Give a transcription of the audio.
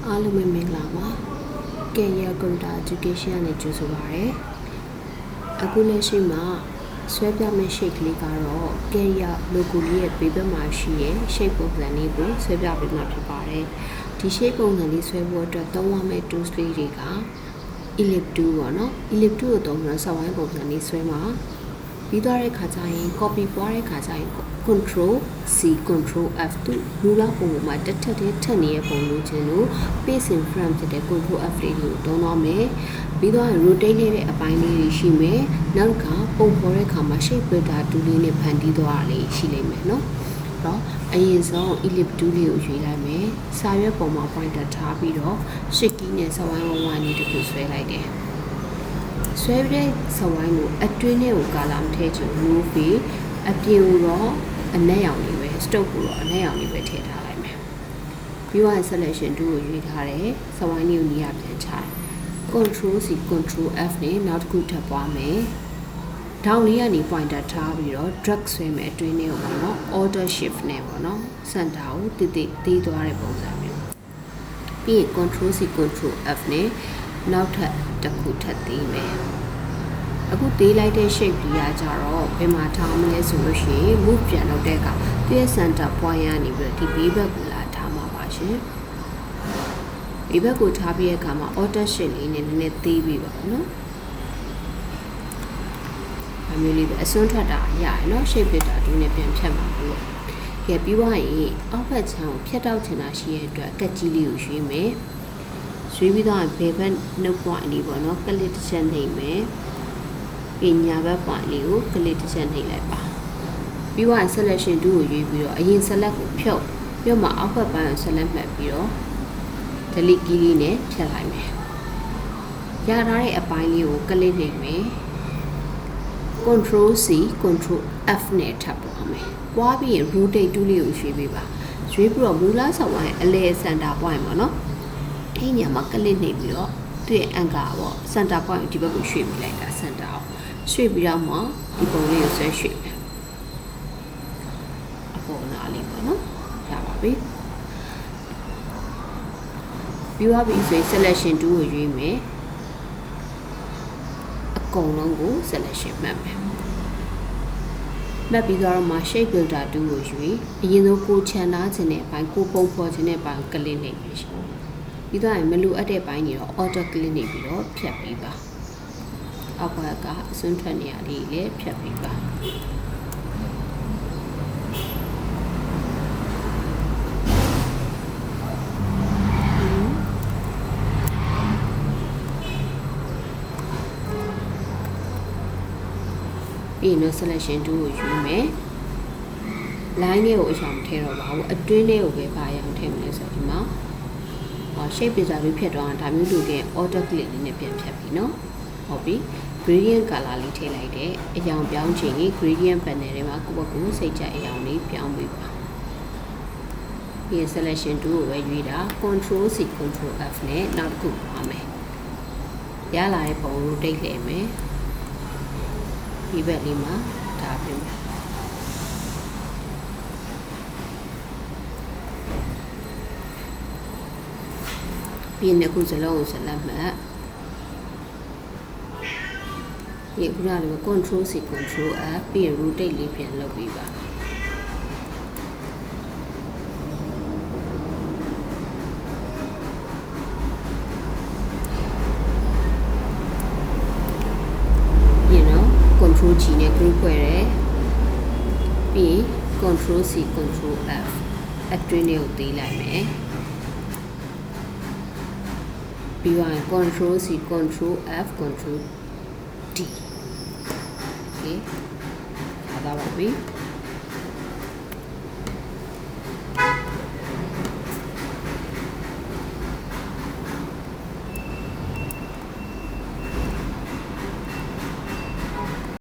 အားလုံးပဲမင်္ဂလာပါ Career Computer Education နဲ့ကြိုဆိုပါရစေအခုလက်ရှိမှာဆွဲပြမယ့် shape လေးကတော့ Career logo လေးရဲ့ဘေးဘက်မှာရှိတဲ့ shape ပုံစံလေးကိုဆွဲပြပေးမှာဖြစ်ပါတယ်ဒီ shape ပုံစံလေးဆွဲဖို့အတွက်သုံးရမယ့် tools လေးတွေက ellipse tool ပေါ့နော် ellipse tool ကိုသုံးပြီးတော့စဝိုင်းပုံစံလေးဆွဲမှာပြီးသွားတဲ့ခါကျရင် copy ပွားတဲ့ခါကျရင် Control C Control F တို့မူလပုံပေါ်မှာတက်နေတဲ့ပုံလို့ခြင်းလို့ Paste in Frame ဖြစ်တဲ့ Control F လေးကိုသုံးတော့မယ်ပြီးတော့ rotate နေတဲ့အပိုင်းလေးတွေရှိမယ်နောက်ကပုံပေါ်တဲ့ခါမှာ shape builder tool လေးနဲ့ဖန်တီးသွားတာလေးရှိလိမ့်မယ်နော်တော့အရင်ဆုံး ellipse tool လေးကိုရွေးလိုက်မယ်စာရွက်ပေါ်မှာ pointer ထားပြီးတော့ shift key နဲ့စဝိုင်းဝိုင်းလေးတစ်ခုဆွဲလိုက်တယ်ဆွဲတဲ့စဝိုင်းကိုအတွင်းထဲကိုကာလာမထည့်ချင် remove ပြီးအပြင်ကိုတော့အနက်ရောင်လေးပဲ stroke ကိုတော့အနက်ရောင်လေးပဲထည့်ထားလိုက်မယ်ပြီးတော့ selection tool ကိုရွေးထားတယ်စဝိုင်းလေးကိုနေရာပြန်ချတယ် Control C Control F နဲ့နောက်တစ်ခုထပ်ပွားမယ်ဒေါင်းလေးကနေ pointer ထားပြီးတော့ drag ဆွဲမယ်အတွင်းထဲကိုပေါ့နော် order shift နဲ့ပေါ့နော် center ကိုတီးသွားတဲ့ပုံစံမျိုးပြီးရင် Control C Control F နဲ့နောက်ထပ်တစ်ခုထပ်တီးမယ်အခုသေးလိုက်တဲ့ shape ကြီးကကြတော့ဘယ်မှာထားမလဲဆိုလို့ရှိရင် move ပြန်လုပ်တဲ့အခါသူ့ရဲ့ center point ကနေပြီးတော့ဒီဘေးဘက်ကိုလာထားမှာပါရှင်ဘေးဘက်ကိုထားပြီးတဲ့အခါမှာ order shift လေးနဲ့နည်းနည်းသေးပြီးပါနော်အမျိုးလေးပဲအစွန်းထွက်တာရရနော် shape builder တူနဲ့ပြန်ဖြတ်မှာလို့ကဲပြီးသွားရင်အောက်ဘက်ချမ်းကိုဖြတ်တောက်ချင်တာရှိရဲ့အတွက်ကတ်ကြီးလေးကိုရွှေ့မယ်ရွှေ့ပြီးတော့ဘယ်ဘက်နှုတ် point လေးပေါ့နော်ကလစ်တစ်ချက်နှိပ်မယ်ပြီးညာဘက် point လေးကိုကလစ်တစ်ချက်နှိပ်လိုက်ပါပြီးတော့ selection tool ကိုရွေးပြီးတော့အရင် select ကိုဖြုတ်ပြီးတော့မှအောက်ဘက်ပိုင်းကို select မှတ်ပြီးတော့ delete key လေးနဲ့ဖြတ်လိုက်မယ်ရထားတဲ့အပိုင်းလေးကိုကလစ်နှိပ်မယ် Control C Control F နဲ့ထပ်ပွားမယ်ပွားပြီးရင် rotate tool လေးကိုရွှေ့ပေးပါရွှေ့ပြီးတော့မူလဆောက်ဝိုင်းအလဲ center point ပေါ့နော်အဲ့ညမှာကလစ်နှိပ်ပြီးတော့သူ့ရဲ့ anchor ပေါ့ center point ကိုဒီဘက်ကိုရွှေ့ပေးလိုက်တာ center ကိုရွှေ့ပြီးတော့မှဒီပုံလေးကိုဆွဲရွှေ့မယ်အပေါ်နားလေးပေါ့နော်ရပါပြီပြီးသွားပြီဆိုရင် selection tool ကိုရွေးမယ်အကုန်လုံးကို selection မှတ်မယ်မှတ်ပြီးတော့မှ shape builder tool ကိုရွေးအရင်ဆုံးကိုချန်ထားခြင်းတဲ့အပိုင်းကိုပုံဖော်ခြင်းတဲ့အပိုင်းကလစ်နှိပ်ပြီးပြီးတော့မလိုအပ်တဲ့ပိုင်းတွေတော့ auto click နှိပ်ပြီးတော့ဖြတ်ပေးပါအောက်ဘက်ကအစွန်းထွက်နေရလေးလည်းဖြတ်ပေးပါပြီးရင် selection tool ကိုယူမယ် line လေးကိုအရှောင်ထည့်တော့ပါဘူးအတွင်းလေးကိုပဲပါရအောင်ထည့်မလဲဆိုတော့ဒီမှာshape builder လေးဖြတ်တော့ဒါမျိုးလိုက auto click လေးနဲ့ပြန်ဖြတ်ပြီเนาะဟုတ်ပြီ gradient color လေးထည့်လိုက်တယ်အရောင်ပြောင်းချိန်ကြီး gradient panel ထဲမှာကိုယ့်ဘက်ကိုစိတ်ကြအရောင်လေးပြောင်းပေးပါပြီး selection tool ကိုပဲရွေးတာ Control C Control F နဲ့နောက်တစ်ခုပါမယ်ရလာတဲ့ပုံ rotate လှည့်မယ်ဒီဘက်လေးမှာဒါပြင်မယ်ပြီးရင်ခုစလုံးကိုဆက်လက်မှတ်ဒီခုနကလည်း Control C Control F ပြီးရင် rotate လေးပြန်လုပ်ပြီးပါControl G နဲ့ group ဖွဲ့တယ်ပြီး Control C Control F အတွင်းလေးကိုတီးလိုက်မယ်ပြီးတော့ Control C Control F Control D โอเคဒါပါပြီ